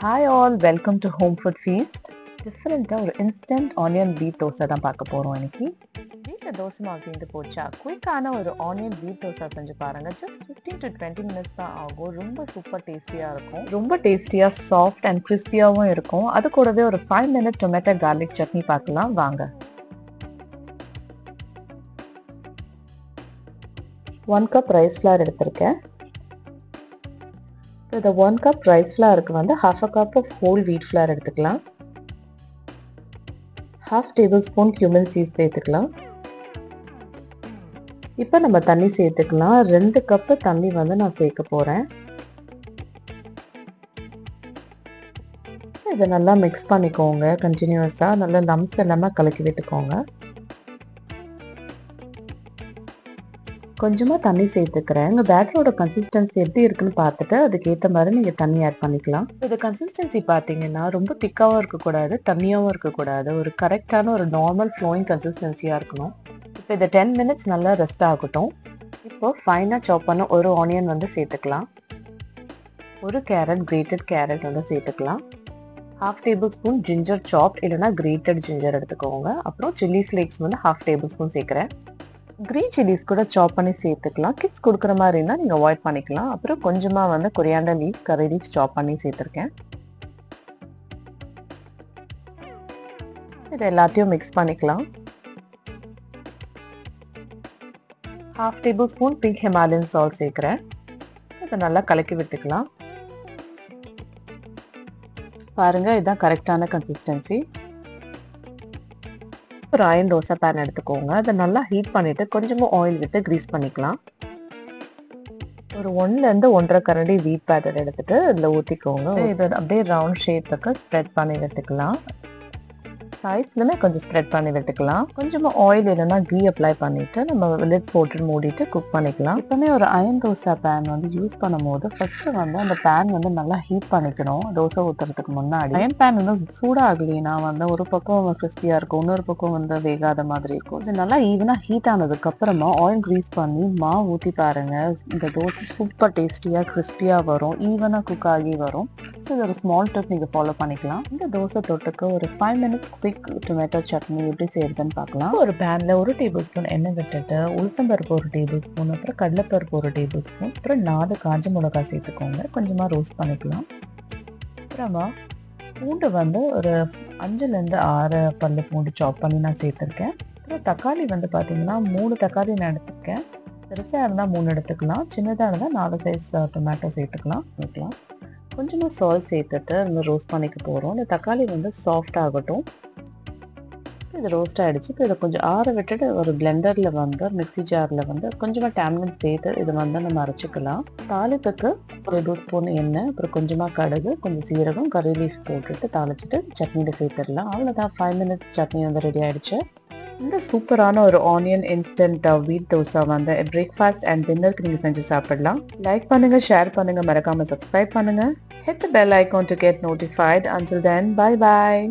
Hi all, welcome to Home Food Feast. டிஃப்ரெண்ட்டாக ஒரு instant onion வீட் தோசை தான் பார்க்க போகிறோம் இன்னைக்கு. வீட்டில் தோசை மாவு தீர்ந்து போச்சா குயிக்கான ஒரு ஆனியன் வீட் தோசை செஞ்சு பாருங்கள். ஜஸ்ட் 15 to 20 minutes தான் ஆகும். ரொம்ப சூப்பர் டேஸ்டியாக இருக்கும். ரொம்ப டேஸ்டியாக சாஃப்ட் அண்ட் கிறிஸ்பியாகவும் இருக்கும். அது கூடவே ஒரு 5 minute டொமேட்டோ கார்லிக் சட்னி பார்க்கலாம் வாங்க. 1 cup ரைஸ் ஃப்ளார் எடுத்திருக்கேன். இந்த 1 cup ரைஸ் ஃப்ளாருக்கு வந்து 1/2 cup of whole wheat flour எடுத்துக்கலாம். 1/2 tablespoon cumin seeds சேர்த்துக்கலாம். இப்போ நம்ம தண்ணி சேர்த்துக்கலாம். 2 கப்பு தண்ணி வந்து நான் சேர்க்க போகிறேன். இதை நல்லா மிக்ஸ் பண்ணிக்கோங்க. கண்டினியூஸாக நல்லா லம்ஸ் இல்லாமல் கலக்கி விட்டுக்கோங்க. கொஞ்சமாக தண்ணி சேர்த்துக்கிறேன். உங்கள் பேட்டரோட கன்சிஸ்டன்சி எப்படி இருக்குன்னு பார்த்துட்டு அதுக்கேற்ற மாதிரி நீங்கள் தண்ணி ஆட் பண்ணிக்கலாம். இது கன்சிஸ்டன்சி பார்த்தீங்கன்னா ரொம்ப திக்காகவும் இருக்கக்கூடாது, தண்ணியாகவும் இருக்கக்கூடாது. ஒரு கரெக்டான ஒரு நார்மல் ஃப்ளோயிங் கன்சிஸ்டன்சியாக இருக்கணும். இப்போ இதை 10 minutes நல்லா ரெஸ்ட் ஆகட்டும். இப்போ ஃபைனாக சாப் பண்ண ஒரு ஆனியன் வந்து சேர்த்துக்கலாம். ஒரு கேரட், கிரேட்டட் கேரட் வந்து சேர்த்துக்கலாம். 1/2 tablespoon ஜிஞ்சர் சாப் இல்லைனா கிரேட்டட் ஜிஞ்சர் எடுத்துக்கோங்க. அப்புறம் சில்லி ஃப்ளேக்ஸ் வந்து 1/2 tablespoon சேர்க்குறேன். க்ரீன் சில்லிஸ் கூட சாப் பண்ணி சேர்த்துக்கலாம். கிட்ஸ் கொடுக்குற மாதிரி இருந்தால் நீங்கள் அவாய்ட் பண்ணிக்கலாம். அப்புறம் கொஞ்சமாக வந்து கொரியாண்டர் லீவ்ஸ், கரி லீவ்ஸ் சாப் பண்ணி சேர்த்துருக்கேன். இது எல்லாத்தையும் மிக்ஸ் பண்ணிக்கலாம். 1/2 tablespoon பிங்க் ஹிமாலயன் சால்ட் சேர்க்குறேன். இதை நல்லா கலக்கி விட்டுக்கலாம். பாருங்கள், இதுதான் கரெக்டான கன்சிஸ்டன்சி. ஒரு அயன் தோசை பேன் எடுத்துக்கோங்க. அதை நல்லா ஹீட் பண்ணிவிட்டு கொஞ்சமாக ஆயில் விட்டு க்ரீஸ் பண்ணிக்கலாம். ஒரு 1 to 1.5 கரண்டி வீட் பேட்டர் எடுத்துகிட்டு இதில் ஊற்றிக்கோங்க. இதை அப்படியே ரவுண்ட் ஷேப்புக்கு ஸ்ப்ரெட் பண்ணி விட்டுக்கலாம். சைட்ஸ்லுமே கொஞ்சம் ஸ்ப்ரெட் பண்ணி விட்டுக்கலாம். கொஞ்சமாக ஆயில் இல்லைன்னா கீ அப்ளை பண்ணிவிட்டு நம்ம லிட் போட்டு மூடிட்டு குக் பண்ணிக்கலாம். இப்போமே ஒரு அயன் தோசை பேன் வந்து யூஸ் பண்ணும்போது ஃபஸ்ட்டு வந்து அந்த பேன் வந்து நல்லா ஹீட் பண்ணிக்கணும். தோசை ஊற்றுறதுக்கு முன்னாடி அயன் பேன் வந்து சூடாகலைன்னா வந்து ஒரு பக்கம் கிறிஸ்பியாக இருக்கும், இன்னொரு பக்கம் வந்து வேகாத மாதிரி இருக்கும். இது நல்லா ஈவனாக ஹீட் ஆனதுக்கப்புறமா ஆயில் க்ரீஸ் பண்ணி மாவு ஊற்றி பாருங்கள். இந்த தோசை சூப்பர் டேஸ்டியாக கிறிஸ்பியாக வரும், ஈவனாக குக் ஆகி வரும். ஸோ இது ஒரு ஸ்மால் டிப் நீங்கள் ஃபாலோ பண்ணிக்கலாம். இந்த தோசை தொட்டுக்கு ஒரு 5 minutes குவிக் டொமேட்டோ சட்னி எப்படி செய்யறதுன்னு பார்க்கலாம். ஒரு பேனில் 1 tablespoon எண்ணெய் விட்டுட்டு உளுத்தம்பருப்பு 1 tablespoon, அப்புறம் கடலைப்பருப்பு 1 tablespoon, அப்புறம் 4 காஞ்ச மிளகாய் சேர்த்துக்கோங்க. கொஞ்சமாக ரோஸ்ட் பண்ணிக்கலாம். அப்புறமா பூண்டு வந்து ஒரு 5 to 6 பல்லு பூண்டு சாப் பண்ணி நான் சேர்த்துருக்கேன். அப்புறம் தக்காளி வந்து பார்த்தீங்கன்னா 3 தக்காளி நான் எடுத்துருக்கேன். பெருசாக இருந்தால் 3 எடுத்துக்கலாம், சின்னதாக இருந்தால் 4 சைஸ் டொமேட்டோ சேர்த்துக்கலாம். கொஞ்சமாக சால்ட் சேர்த்துட்டு நம்ம ரோஸ்ட் பண்ணிக்க போகிறோம். இந்த தக்காளி வந்து சாஃப்ட் ஆகட்டும். இது ரோஸ்ட் ஆகிடுச்சு. இப்போ இதை கொஞ்சம் ஆற விட்டுட்டு ஒரு பிளெண்டரில் வந்து மிக்ஸி ஜாரில் வந்து கொஞ்சமாக டேம்லெட் சேர்த்து இதை வந்து நம்ம அரைச்சிக்கலாம். தாளிப்புக்கு 1 tablespoon எண்ணெய், அப்புறம் கொஞ்சமாக கடுகு, கொஞ்சம் சீரகம், கரி லீஃப் போட்டுட்டு தாளிச்சிட்டு சட்னியில் சேர்த்துடலாம். அவ்வளோதான், 5 minutes சட்னி வந்து ரெடி ஆகிடுச்சு. இந்த சூப்பரான ஒரு ஆனியன் இன்ஸ்டன்ட் வீட் தோசை வந்து பிரேக்ஃபாஸ்ட் அண்ட் டின்னருக்கு நீங்கள் செஞ்சு சாப்பிடலாம். லைக் பண்ணுங்கள், ஷேர் பண்ணுங்கள், மறக்காமல் சப்ஸ்கிரைப் பண்ணுங்கள். Hit the bell icon to get notified. Until then, bye bye.